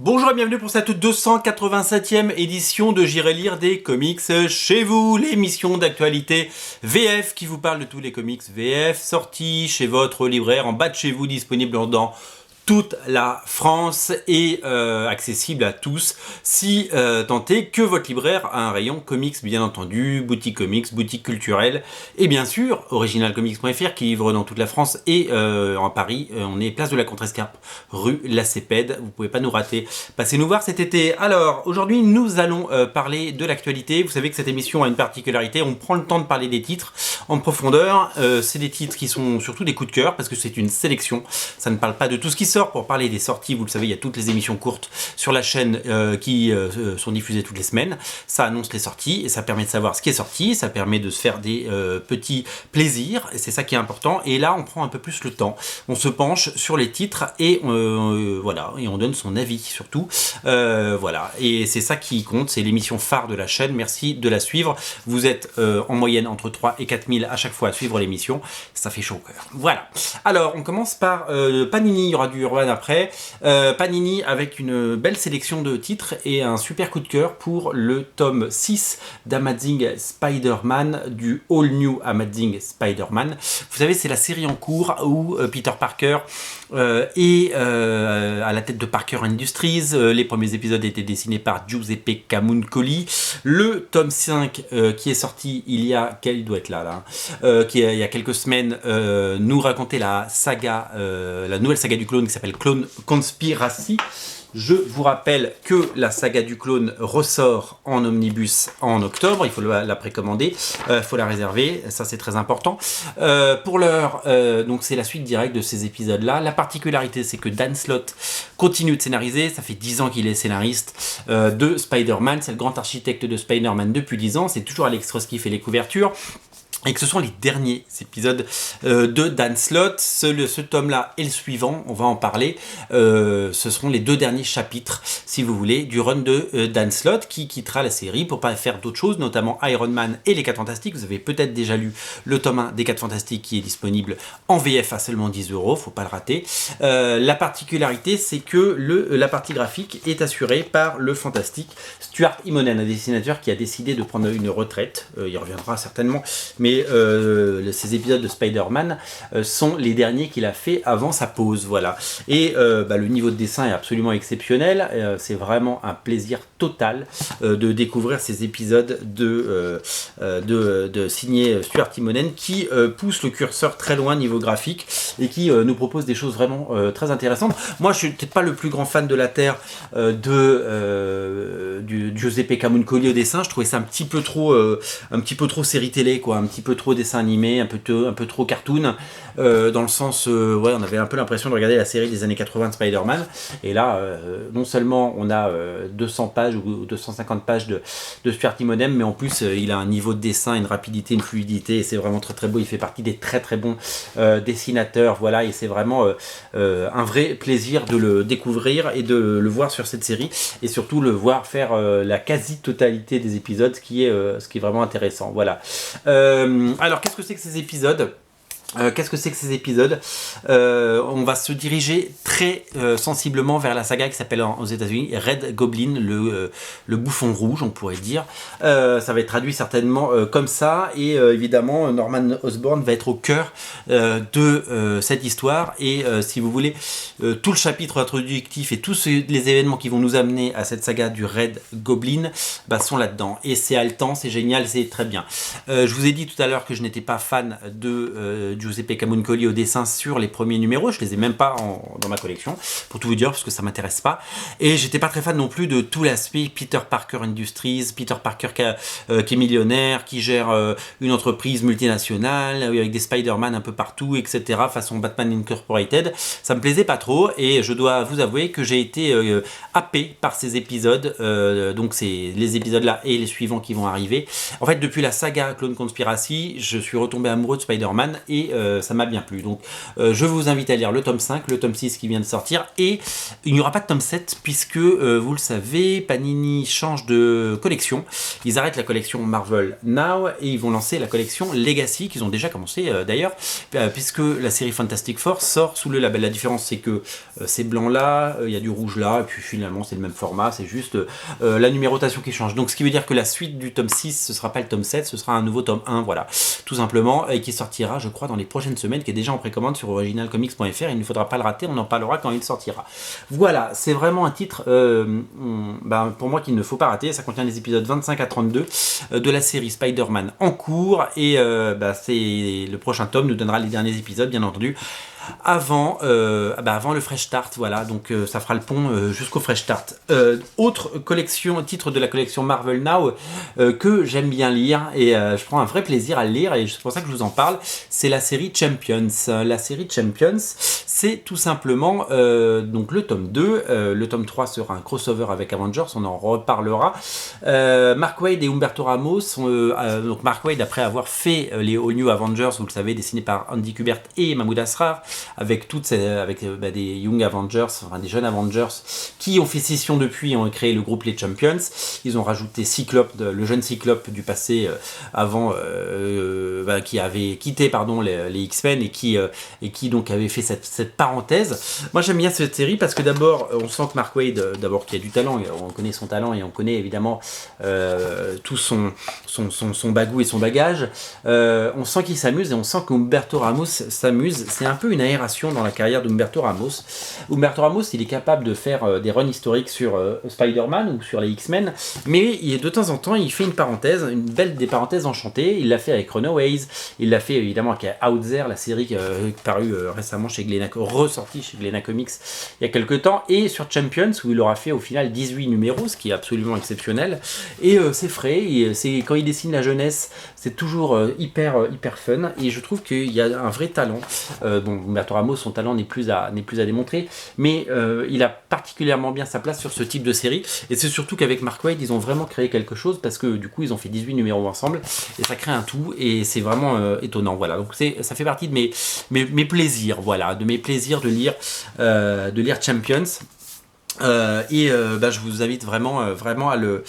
Bonjour et bienvenue pour cette 287e édition de J'irai lire des comics chez vous, l'émission d'actualité VF qui vous parle de tous les comics VF sortis chez votre libraire en bas de chez vous, disponible dans toute la France et accessible à tous, si tant est que votre libraire a un rayon comics, bien entendu, boutique comics, boutique culturelle, et bien sûr, originalcomics.fr qui livre dans toute la France et en Paris, on est place de la Contrescarpe, rue La Cépède, vous pouvez pas nous rater. Passez nous voir cet été. Alors, aujourd'hui, nous allons parler de l'actualité. Vous savez que cette émission a une particularité, on prend le temps de parler des titres en profondeur. C'est des titres qui sont surtout des coups de cœur, parce que c'est une sélection, ça ne parle pas de tout ce qui sort. Pour parler des sorties, vous le savez, il y a toutes les émissions courtes sur la chaîne qui sont diffusées toutes les semaines. Ça annonce les sorties et ça permet de savoir ce qui est sorti, ça permet de se faire des petits plaisirs et c'est ça qui est important. Et là, on prend un peu plus le temps, on se penche sur les titres et voilà, et on donne son avis surtout. Voilà, et c'est ça qui compte, c'est l'émission phare de la chaîne. Merci de la suivre. Vous êtes en moyenne entre 3 et 4 000 à chaque fois à suivre l'émission. Ça fait chaud au cœur. Voilà. Alors, on commence par Panini. Il y aura du Urban après. Panini avec une belle sélection de titres et un super coup de cœur pour le tome 6 d'Amazing Spider-Man, du All New Amazing Spider-Man. Vous savez, c'est la série en cours où Peter Parker est à la tête de Parker Industries. Les premiers épisodes étaient dessinés par Giuseppe Camuncoli. Le tome 5 qui est sorti il y a... Quel doit être là il y a quelques semaines, nous racontait la saga, la nouvelle saga du clone qui s'appelle Clone Conspiracy. Je vous rappelle que la saga du clone ressort en omnibus en octobre, il faut la précommander, il faut la réserver, ça c'est très important. Pour l'heure, donc c'est la suite directe de ces épisodes-là. La particularité, c'est que Dan Slott continue de scénariser, ça fait 10 ans qu'il est scénariste de Spider-Man, c'est le grand architecte de Spider-Man depuis 10 ans, c'est toujours Alex Ross qui fait les couvertures. Et que ce sont les derniers épisodes de Dan Slott. Ce tome-là et le suivant, on va en parler. Ce seront les deux derniers chapitres, si vous voulez, du run de Dan Slott, qui quittera la série pour pas faire d'autres choses, notamment Iron Man et les 4 Fantastiques. Vous avez peut-être déjà lu le tome 1 des 4 Fantastiques qui est disponible en VF à seulement 10 €, faut pas le rater. La particularité, c'est que la partie graphique est assurée par le fantastique Stuart Immonen, un dessinateur qui a décidé de prendre une retraite. Il reviendra certainement, mais ces épisodes de Spider-Man sont les derniers qu'il a fait avant sa pause, voilà. Et le niveau de dessin est absolument exceptionnel, c'est vraiment un plaisir total de découvrir ces épisodes de signé Stuart Immonen qui pousse le curseur très loin niveau graphique et qui nous propose des choses vraiment très intéressantes. Moi, je suis peut-être pas le plus grand fan de la Terre du Giuseppe Camuncoli au dessin. Je trouvais ça un petit peu trop série télé, quoi, un petit peu trop dessin animé, un peu trop cartoon, dans le sens ouais, on avait un peu l'impression de regarder la série des années 80 de Spider-Man, et là non seulement on a 200 pages ou 250 pages de Stuart Immonen, mais en plus il a un niveau de dessin, une rapidité, une fluidité, et c'est vraiment très très beau. Il fait partie des très très bons dessinateurs, voilà, et c'est vraiment un vrai plaisir de le découvrir et de le voir sur cette série, et surtout le voir faire la quasi-totalité des épisodes, ce qui est vraiment intéressant, voilà. Alors, qu'est-ce que c'est que ces épisodes ? On va se diriger très sensiblement vers la saga qui s'appelle aux États-Unis Red Goblin, le bouffon rouge, on pourrait dire. Ça va être traduit certainement comme ça, et évidemment Norman Osborn va être au cœur de cette histoire. Et si vous voulez, tout le chapitre introductif et tous les événements qui vont nous amener à cette saga du Red Goblin sont là-dedans. Et c'est haletant, c'est génial, c'est très bien. Je vous ai dit tout à l'heure que je n'étais pas fan de Giuseppe Camuncoli au dessin sur les premiers numéros, je les ai même pas dans ma collection, pour tout vous dire, parce que ça m'intéresse pas, et j'étais pas très fan non plus de tout l'aspect Peter Parker Industries, Peter Parker qui est millionnaire, qui gère une entreprise multinationale, avec des Spider-Man un peu partout, etc., façon Batman Incorporated. Ça me plaisait pas trop, et je dois vous avouer que j'ai été happé par ces épisodes, donc c'est les épisodes là et les suivants qui vont arriver. En fait, depuis la saga Clone Conspiracy, je suis retombé amoureux de Spider-Man, et et ça m'a bien plu. Donc je vous invite à lire le tome 5, le tome 6 qui vient de sortir, et il n'y aura pas de tome 7 puisque vous le savez, Panini change de collection. Ils arrêtent la collection Marvel Now et ils vont lancer la collection Legacy, qu'ils ont déjà commencé d'ailleurs, puisque la série Fantastic Four sort sous le label. La différence c'est que c'est blanc là, il y a du rouge là, et puis finalement c'est le même format, c'est juste la numérotation qui change. Donc ce qui veut dire que la suite du tome 6, ce sera pas le tome 7, ce sera un nouveau tome 1, voilà, tout simplement, et qui sortira je crois dans les prochaines semaines, qui est déjà en précommande sur originalcomics.fr. Il ne faudra pas le rater, on en parlera quand il sortira. Voilà, c'est vraiment un titre pour moi qu'il ne faut pas rater. Ça contient les épisodes 25 à 32 de la série Spider-Man en cours, et c'est le prochain tome nous donnera les derniers épisodes bien entendu avant le Fresh Start, voilà, donc ça fera le pont jusqu'au Fresh Start. Autre collection, titre de la collection Marvel Now que j'aime bien lire, et je prends un vrai plaisir à le lire, et c'est pour ça que je vous en parle, c'est la série Champions. La série Champions, c'est tout simplement donc le tome 2, le tome 3 sera un crossover avec Avengers, on en reparlera. Mark Waid et Humberto Ramos, donc Mark Waid après avoir fait les All New Avengers, vous le savez, dessiné par Andy Kubert et Mahmoud Asrar, avec des Young Avengers, enfin des jeunes Avengers qui ont fait scission depuis et ont créé le groupe les Champions. Ils ont rajouté Cyclope, le jeune Cyclope du passé qui avait quitté les X-Men et qui donc avait fait cette parenthèse. Moi j'aime bien cette série parce que d'abord on sent que Mark Waid, d'abord qui a du talent, on connaît son talent et on connaît évidemment tout son bagou et son bagage. On sent qu'il s'amuse et on sent qu'Humberto Ramos s'amuse. C'est un peu une aération dans la carrière d'Humberto Ramos. Humberto Ramos, il est capable de faire des runs historiques sur Spider-Man ou sur les X-Men, mais de temps en temps, il fait une parenthèse, des parenthèses enchantées. Il l'a fait avec Runaways, il l'a fait évidemment avec Out There, la série parue récemment chez ressortie chez Glénat Comics il y a quelques temps, et sur Champions, où il aura fait au final 18 numéros, ce qui est absolument exceptionnel, et c'est frais, et quand il dessine la jeunesse, c'est toujours hyper fun, et je trouve qu'il y a un vrai talent. Humberto Ramos, son talent n'est plus à démontrer, mais il a particulièrement bien sa place sur ce type de série, et c'est surtout qu'avec Mark Waid, ils ont vraiment créé quelque chose, parce que du coup, ils ont fait 18 numéros ensemble, et ça crée un tout, et c'est vraiment étonnant, voilà. Donc ça fait partie de mes plaisirs, voilà, de mes plaisirs de lire Champions. Je vous invite vraiment à le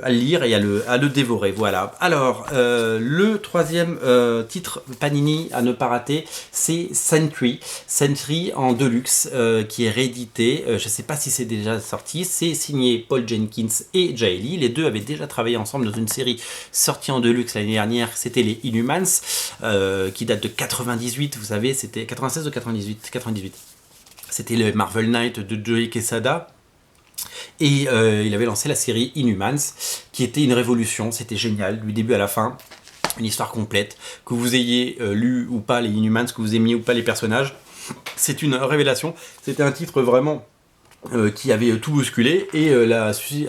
lire et à le dévorer. Voilà. Alors le troisième titre Panini à ne pas rater, c'est Sentry en Deluxe, qui est réédité. Je ne sais pas si c'est déjà sorti. C'est signé Paul Jenkins et Jae Lee. Les deux avaient déjà travaillé ensemble dans une série sortie en Deluxe l'année dernière. C'était les Inhumans, qui date de 98. Vous savez, c'était 96 ou 98. C'était le Marvel Knight de Joey Quesada. Et il avait lancé la série Inhumans, qui était une révolution. C'était génial, du début à la fin. Une histoire complète. Que vous ayez lu ou pas les Inhumans, que vous aimiez ou pas les personnages, c'est une révélation. C'était un titre vraiment qui avait tout bousculé, et à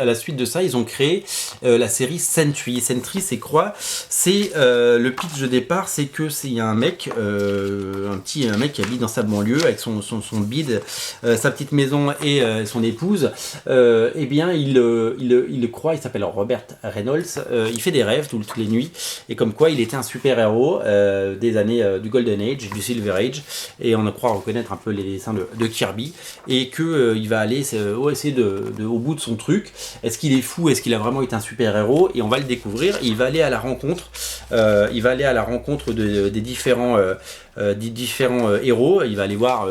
la suite de ça, ils ont créé la série Sentry. Sentry, c'est quoi? C'est le pitch de départ, c'est que il y a un mec, un mec qui habite dans sa banlieue avec son bide, sa petite maison et son épouse. Eh bien, il le croit. Il s'appelle Robert Reynolds. Il fait des rêves toutes les nuits, et comme quoi il était un super héros des années du Golden Age, du Silver Age, et on croit reconnaître un peu les dessins de Kirby, et que il va aller essayer au bout de son truc. Est-ce qu'il est fou? Est-ce qu'il a vraiment été un super héros? Et on va le découvrir. Il va aller à la rencontre. Des différents héros. Il va aller voir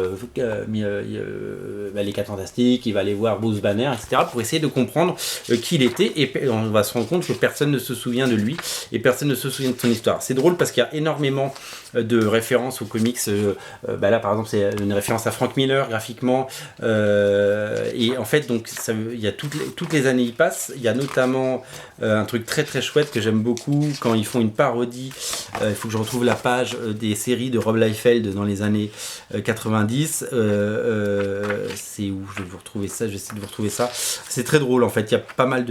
les 4 Fantastiques, il va aller voir Bruce Banner, etc. pour essayer de comprendre qui il était, et on va se rendre compte que personne ne se souvient de lui et personne ne se souvient de son histoire. C'est drôle parce qu'il y a énormément de références aux comics. Là par exemple c'est une référence à Frank Miller graphiquement, et en fait donc il y a toutes les années y passent. Il y a notamment un truc très très chouette que j'aime beaucoup quand ils font une parodie. Il faut que je retrouve la page des séries de Rob Liefeld dans les années 90. C'est où je vais vous retrouver ça, j'essaie de vous retrouver ça. C'est très drôle en fait, il y a pas mal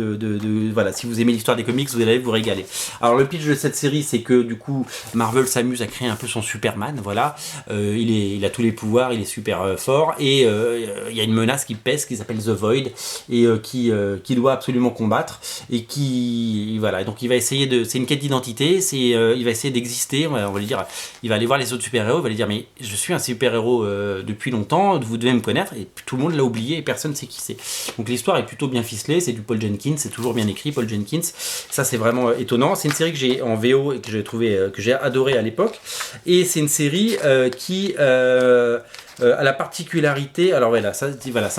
voilà, si vous aimez l'histoire des comics, vous allez vous régaler. Alors le pitch de cette série, c'est que du coup Marvel s'amuse à créer un peu son Superman, voilà. Il a tous les pouvoirs, il est super fort, et il y a une menace qui pèse, qui s'appelle The Void, et qui doit absolument combattre, et qui, voilà, donc il va essayer c'est une quête d'identité, il va essayer d'exister, on va lui dire, il va aller voir les autres super-héros, il va lui dire, mais je suis un super-héros depuis longtemps, vous devez me connaître, et tout le monde l'a oublié, et personne ne sait qui c'est. Donc l'histoire est plutôt bien ficelée, c'est du Paul Jenkins, c'est toujours bien écrit, Paul Jenkins, ça c'est vraiment étonnant. C'est une série que j'ai en VO et que j'ai trouvé, que j'ai adoré à l'époque, et c'est une série qui a la particularité, alors voilà, ça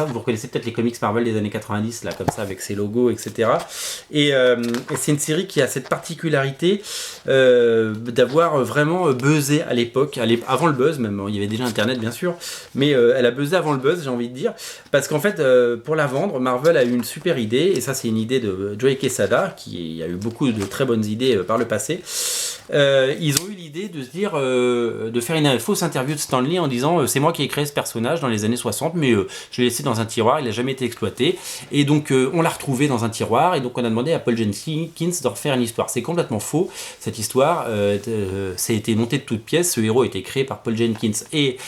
vous reconnaissez peut-être les comics Marvel des années 90 là, comme ça, avec ses logos, etc. Et c'est une série qui a cette particularité d'avoir vraiment buzzé à l'époque, avant le buzz même, il y avait déjà internet bien sûr, mais elle a buzzé avant le buzz, j'ai envie de dire, parce qu'en fait pour la vendre, Marvel a eu une super idée, et ça c'est une idée de Joe Quesada, qui a eu beaucoup de très bonnes idées par le passé. Ils ont eu l'idée de se dire de faire une fausse interview de Stan Lee en disant c'est moi qui ai créé ce personnage dans les années 60, mais je l'ai laissé dans un tiroir, il n'a jamais été exploité, et donc on l'a retrouvé dans un tiroir, et donc on a demandé à Paul Jenkins de refaire une histoire. C'est complètement faux, cette histoire, ça a été monté de toutes pièces, ce héros a été créé par Paul Jenkins et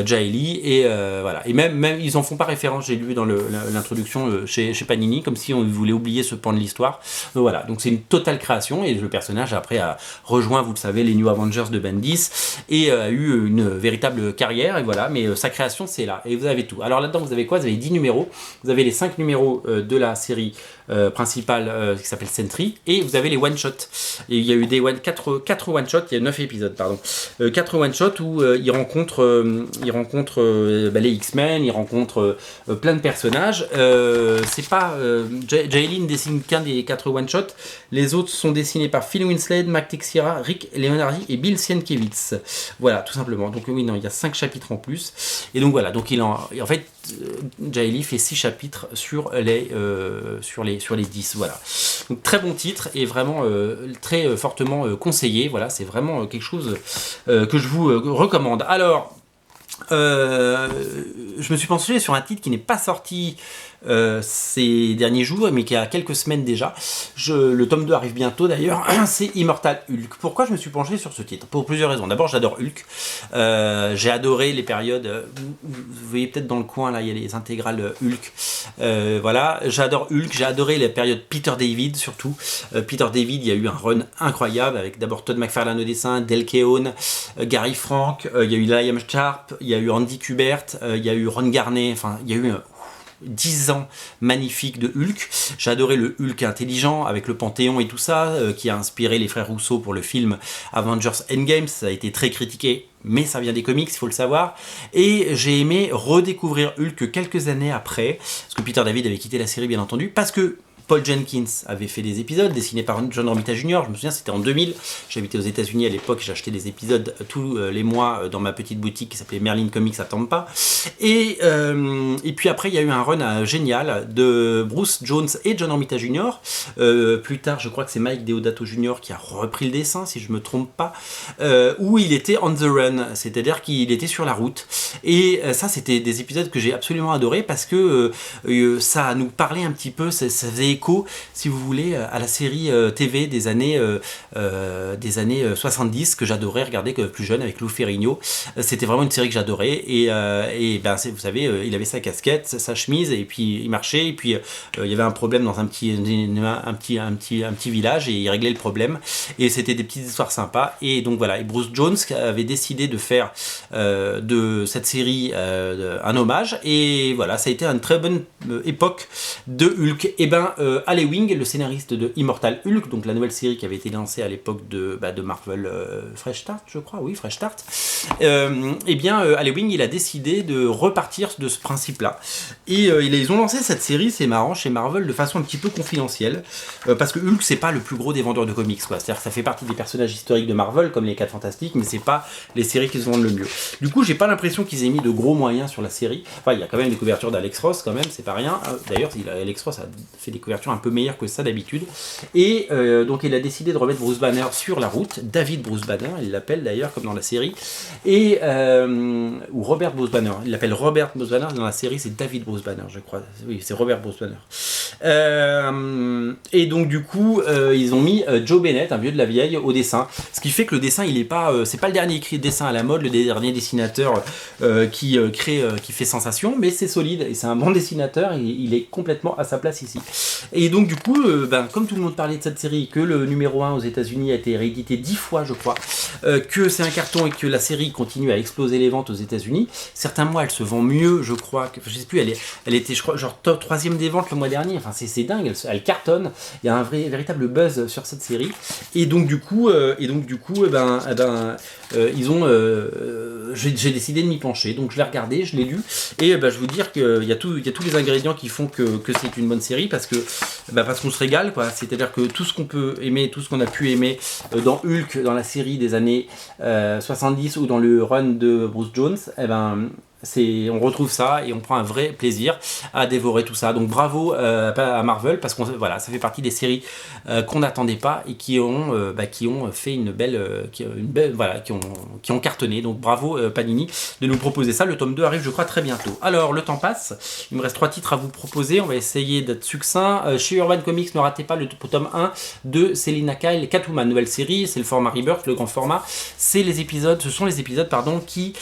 Jae Lee, et voilà, et même ils en font pas référence, j'ai lu dans l'introduction chez Panini, comme si on voulait oublier ce pan de l'histoire. Voilà, donc c'est une totale création, et le personnage après a rejoint, vous le savez, les New Avengers de Bendis, et a eu une véritable carrière, et voilà, mais sa création c'est là, et vous avez tout. Alors là-dedans vous avez quoi? Vous avez 10 numéros, vous avez les 5 numéros de la série principale qui s'appelle Sentry, et vous avez les one-shots, et il y a eu 4 one-shots, il y a 9 épisodes, pardon, 4 one-shots où il rencontre les X-Men, il rencontre plein de personnages, c'est pas Jae Lee ne dessine qu'un des 4 one-shots, les autres sont dessinés par Phil Winslade, Mac Teixeira, Rick Leonardi et Bill Sienkiewicz. Voilà, tout simplement. Donc oui, non, il y a 5 chapitres en plus. Et donc voilà, donc en fait, Jae Lee fait 6 chapitres sur les 10. Voilà. Donc très bon titre, et vraiment très fortement conseillé. Voilà, c'est vraiment quelque chose que je vous recommande. Alors, je me suis penché sur un titre qui n'est pas sorti ces derniers jours, mais qui a quelques semaines déjà. Le tome 2 arrive bientôt d'ailleurs, c'est Immortal Hulk. Pourquoi je me suis penché sur ce titre? Pour plusieurs raisons. D'abord, j'adore Hulk. J'ai adoré les périodes, vous voyez peut-être dans le coin là, il y a les intégrales Hulk. Voilà, j'adore Hulk, j'ai adoré les périodes Peter David surtout. Peter David, il y a eu un run incroyable avec d'abord Todd McFarlane au dessin, Del Keown, Gary Frank, il y a eu Liam Sharp, il y a eu Andy Kubert, il y a eu Ron Garnet, enfin il y a eu 10 ans magnifiques de Hulk. J'ai adoré le Hulk intelligent avec le Panthéon et tout ça, qui a inspiré les frères Rousseau pour le film Avengers Endgame. Ça a été très critiqué, mais ça vient des comics, il faut le savoir. Et j'ai aimé redécouvrir Hulk quelques années après, parce que Peter David avait quitté la série bien entendu, parce que Paul Jenkins avait fait des épisodes dessinés par John Romita Jr. Je me souviens, c'était en 2000. J'habitais aux États-Unis à l'époque, j'achetais des épisodes tous les mois dans ma petite boutique qui s'appelait Merlin Comics à Tampa. Et puis après, il y a eu un run génial de Bruce Jones et John Romita Jr. Plus tard, je crois que c'est Mike Deodato Jr. qui a repris le dessin, si je me trompe pas, où il était on the run, c'est-à-dire qu'il était sur la route. Et ça, c'était des épisodes que j'ai absolument adoré parce que ça nous parlait un petit peu, ça faisait écho, si vous voulez, à la série TV des années 70 que j'adorais regarder plus jeune avec Lou Ferrigno. C'était vraiment une série que j'adorais, et ben, vous savez, il avait sa casquette, sa chemise, et puis il marchait, et puis il y avait un problème dans un petit village, et il réglait le problème, et c'était des petites histoires sympas. Et donc voilà, et Bruce Jones avait décidé de faire de cette série un hommage, et voilà, ça a été une très bonne époque de Hulk. Et ben Al Ewing, le scénariste de Immortal Hulk, donc la nouvelle série qui avait été lancée à l'époque de Marvel Fresh Start, je crois, oui, Fresh Start, et bien Al Ewing, il a décidé de repartir de ce principe-là, et ils ont lancé cette série, c'est marrant, chez Marvel de façon un petit peu confidentielle, parce que Hulk, c'est pas le plus gros des vendeurs de comics, quoi. C'est-à-dire que ça fait partie des personnages historiques de Marvel, comme les 4 Fantastiques, mais c'est pas les séries qui se vendent le mieux. Du coup, j'ai pas l'impression qu'ils aient mis de gros moyens sur la série. Enfin, il y a quand même des couvertures d'Alex Ross, quand même, c'est pas rien. D'ailleurs, Alex Ross a fait des couvertures couverture un peu meilleure que ça d'habitude. Et donc il a décidé de remettre Bruce Banner sur la route, David Bruce Banner, il l'appelle d'ailleurs comme dans la série, et ou Robert Bruce Banner, il l'appelle Robert Bruce Banner, dans la série c'est David Bruce Banner je crois, oui c'est Robert Bruce Banner. Et donc du coup ils ont mis Joe Bennett, un vieux de la vieille, au dessin, ce qui fait que le dessin il est pas, c'est pas le dernier dessin à la mode, le dernier dessinateur qui fait sensation, mais c'est solide et c'est un bon dessinateur, il est complètement à sa place ici. Et donc du coup, comme tout le monde parlait de cette série, que le numéro 1 aux États-Unis a été réédité 10 fois je crois, que c'est un carton et que la série continue à exploser les ventes aux États-Unis, certains mois elle se vend mieux je crois, je sais plus, elle était je crois genre top 3e des ventes le mois dernier, enfin c'est dingue, elle cartonne, il y a un véritable buzz sur cette série, et donc du coup, ils ont, j'ai décidé de m'y pencher, donc je l'ai regardé, je l'ai lu, et je vais vous dire qu'il y a tous les ingrédients qui font que c'est une bonne série, parce qu'on se régale, quoi. C'est-à-dire que tout ce qu'on peut aimer, tout ce qu'on a pu aimer dans Hulk, dans la série des années 70 ou dans le run de Bruce Jones, on retrouve ça et on prend un vrai plaisir à dévorer tout ça. Donc bravo à Marvel, parce que ça fait partie des séries qu'on n'attendait pas et qui ont fait qui ont cartonné. Donc bravo Panini de nous proposer ça. Le tome 2 arrive je crois très bientôt. Alors le temps passe, il me reste 3 titres à vous proposer, on va essayer d'être succinct. Chez Urban Comics, ne ratez pas le tome 1 de Selina Kyle, Catwoman, nouvelle série, c'est le format Rebirth, le grand format. Ce sont les épisodes qui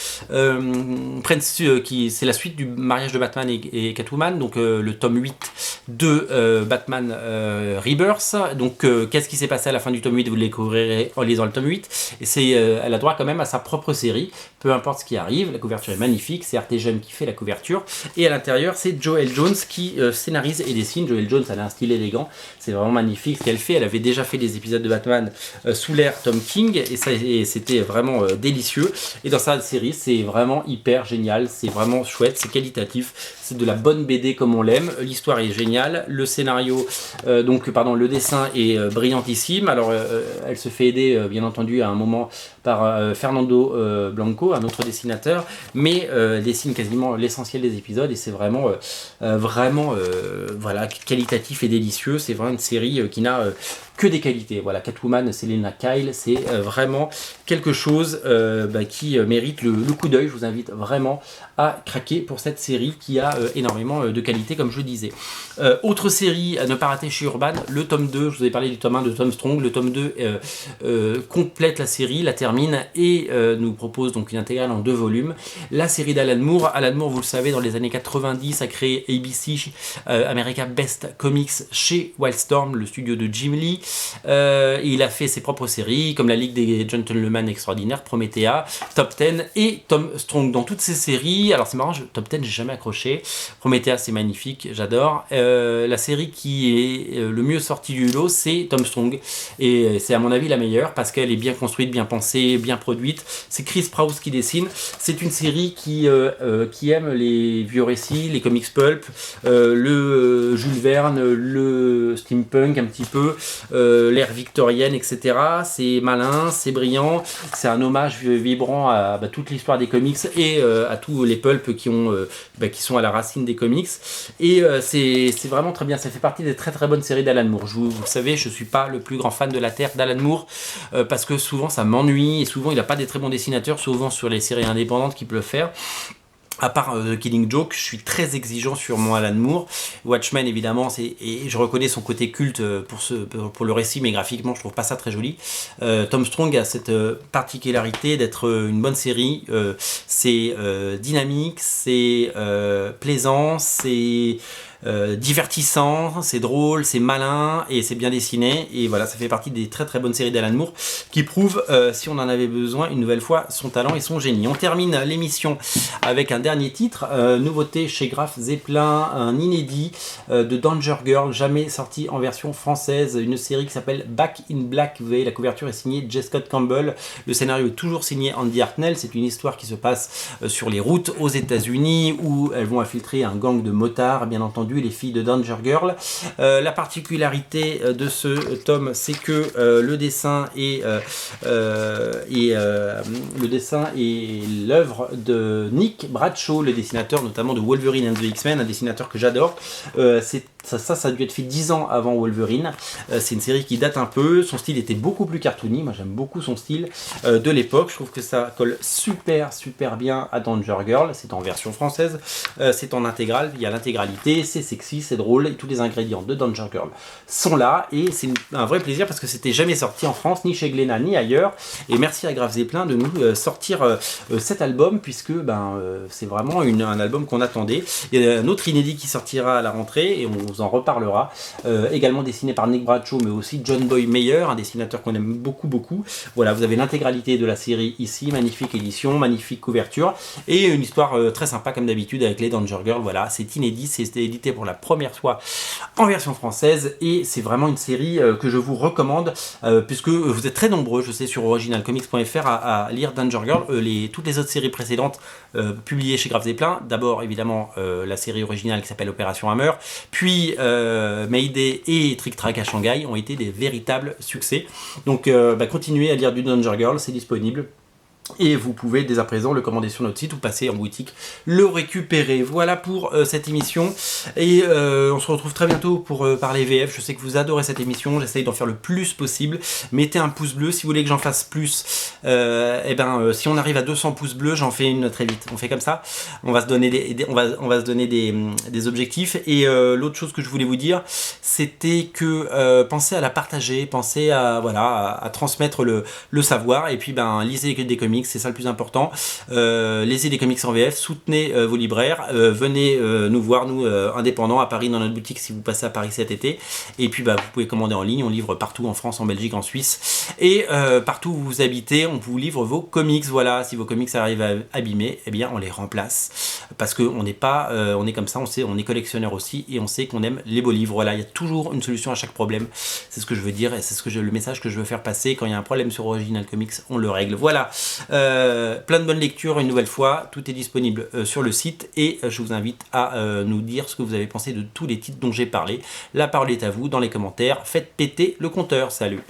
prennent c'est la suite du mariage de Batman et Catwoman, donc le tome 8 de Batman Rebirth. Donc qu'est-ce qui s'est passé à la fin du tome 8, vous le découvrirez en lisant le tome 8, et elle a droit quand même à sa propre série, peu importe ce qui arrive. La couverture est magnifique, c'est Artégem qui fait la couverture, et à l'intérieur c'est Joëlle Jones qui scénarise et dessine. Joëlle Jones, elle a un style élégant, c'est vraiment magnifique ce qu'elle fait. Elle avait déjà fait des épisodes de Batman sous l'ère Tom King, et c'était vraiment délicieux, et dans sa série c'est vraiment hyper génial. C'est vraiment chouette, c'est qualitatif, c'est de la bonne BD comme on l'aime, l'histoire est géniale, le scénario, le dessin est brillantissime. Alors elle se fait aider bien entendu à un moment par Fernando Blanco, un autre dessinateur, mais dessine quasiment l'essentiel des épisodes, et c'est vraiment qualitatif et délicieux. C'est vraiment une série qui n'a que des qualités. Voilà, Catwoman, Selina Kyle, c'est vraiment quelque chose qui mérite le coup d'œil. Je vous invite vraiment à craquer pour cette série qui a énormément de qualité, comme je disais. Autre série à ne pas rater chez Urban, le tome 2, je vous ai parlé du tome 1 de Tom Strong, le tome 2 complète la série, la termine, et nous propose donc une intégrale en 2 volumes. La série d'Alan Moore. Alan Moore, vous le savez, dans les années 90, a créé ABC, America Best Comics, chez Wildstorm, le studio de Jim Lee. Il a fait ses propres séries, comme la Ligue des Gentlemen Extraordinaires, Promethea, Top 10 et Tom Strong. Dans toutes ces séries, alors c'est marrant, Top 10 j'ai jamais accroché, Promethea c'est magnifique, j'adore. La série qui est le mieux sortie du lot, c'est Tom Strong, et c'est à mon avis la meilleure, parce qu'elle est bien construite, bien pensée, bien produite. C'est Chris Prowse qui dessine. C'est une série qui aime les vieux récits, les comics pulp, le Jules Verne, le steampunk un petit peu, l'ère victorienne, etc. C'est malin, c'est brillant, c'est un hommage vibrant à toute l'histoire des comics et à tous les pulps qui sont à la racine des comics, et c'est vraiment très bien. Ça fait partie des très très bonnes séries d'Alan Moore. Vous le savez, je suis pas le plus grand fan de la terre d'Alan Moore, parce que souvent ça m'ennuie, et souvent il n'a pas des très bons dessinateurs, souvent sur les séries indépendantes qu'il peut le faire. À part The Killing Joke, je suis très exigeant sur mon Alan Moore. Watchmen, évidemment, et je reconnais son côté culte pour le récit, mais graphiquement, je trouve pas ça très joli. Tom Strong a cette particularité d'être une bonne série. C'est dynamique, c'est plaisant, c'est divertissant, c'est drôle, c'est malin et c'est bien dessiné, et voilà, ça fait partie des très très bonnes séries d'Alan Moore qui prouvent, si on en avait besoin une nouvelle fois, son talent et son génie. On termine l'émission avec un dernier titre, nouveauté chez Graf Zeppelin, un inédit de Danger Girl, jamais sorti en version française, une série qui s'appelle Back in Black. Vous voyez, la couverture est signée J. Scott Campbell, le scénario est toujours signé Andy Hartnell. C'est une histoire qui se passe sur les routes aux États-Unis, où elles vont infiltrer un gang de motards, bien entendu les filles de Danger Girl. La particularité de ce tome, c'est que le dessin est l'œuvre de Nick Bradshaw, le dessinateur notamment de Wolverine and the X-Men, un dessinateur que j'adore. C'est Ça a dû être fait 10 ans avant Wolverine. C'est une série qui date un peu. Son style était beaucoup plus cartoony. Moi, j'aime beaucoup son style de l'époque. Je trouve que ça colle super bien à Danger Girl. C'est en version française. C'est en intégrale. Il y a l'intégralité. C'est sexy, c'est drôle. Et tous les ingrédients de Danger Girl sont là. Et c'est un vrai plaisir parce que c'était jamais sorti en France, ni chez Glénat, ni ailleurs. Et merci à Grave Zeppelin de nous sortir cet album, puisque c'est vraiment un album qu'on attendait. Il y a un autre inédit qui sortira à la rentrée et on vous en reparlera. Également dessiné par Nick Bradshaw, mais aussi John Boy Meyer, un dessinateur qu'on aime beaucoup. Voilà, vous avez l'intégralité de la série ici, magnifique édition, magnifique couverture et une histoire très sympa comme d'habitude avec les Danger Girls. Voilà, c'est inédit, c'est édité pour la première fois en version française et c'est vraiment une série que je vous recommande puisque vous êtes très nombreux, je sais, sur originalcomics.fr à lire Danger Girl. Toutes les autres séries précédentes publiées chez Grave Zeppelin, d'abord évidemment la série originale qui s'appelle Opération Hammer, puis Mayday et Trick Track à Shanghai ont été des véritables succès. Donc continuez à lire du Danger Girl, c'est disponible. Et vous pouvez dès à présent le commander sur notre site ou passer en boutique le récupérer. Voilà pour cette émission. Et on se retrouve très bientôt pour parler VF. Je sais que vous adorez cette émission. J'essaye d'en faire le plus possible. Mettez un pouce bleu si vous voulez que j'en fasse plus. Si on arrive à 200 pouces bleus, j'en fais une très vite. On fait comme ça. On va se donner des objectifs. Et l'autre chose que je voulais vous dire, c'était que pensez à la partager. Pensez à transmettre le savoir. Et puis lisez des comics. C'est ça le plus important. Lisez des comics en VF, soutenez vos libraires, venez nous voir, nous indépendants à Paris dans notre boutique si vous passez à Paris cet été. Et puis vous pouvez commander en ligne, on livre partout en France, en Belgique, en Suisse et partout où vous habitez, on vous livre vos comics. Voilà, si vos comics arrivent à abîmer, eh bien on les remplace parce que on est comme ça, on est collectionneur aussi et on sait qu'on aime les beaux livres. Voilà, il y a toujours une solution à chaque problème. C'est ce que je veux dire et c'est le message que je veux faire passer. Quand il y a un problème sur Original Comics, on le règle. Voilà. Plein de bonnes lectures une nouvelle fois, tout est disponible sur le site et je vous invite à nous dire ce que vous avez pensé de tous les titres dont j'ai parlé. La parole est à vous dans les commentaires, faites péter le compteur, salut.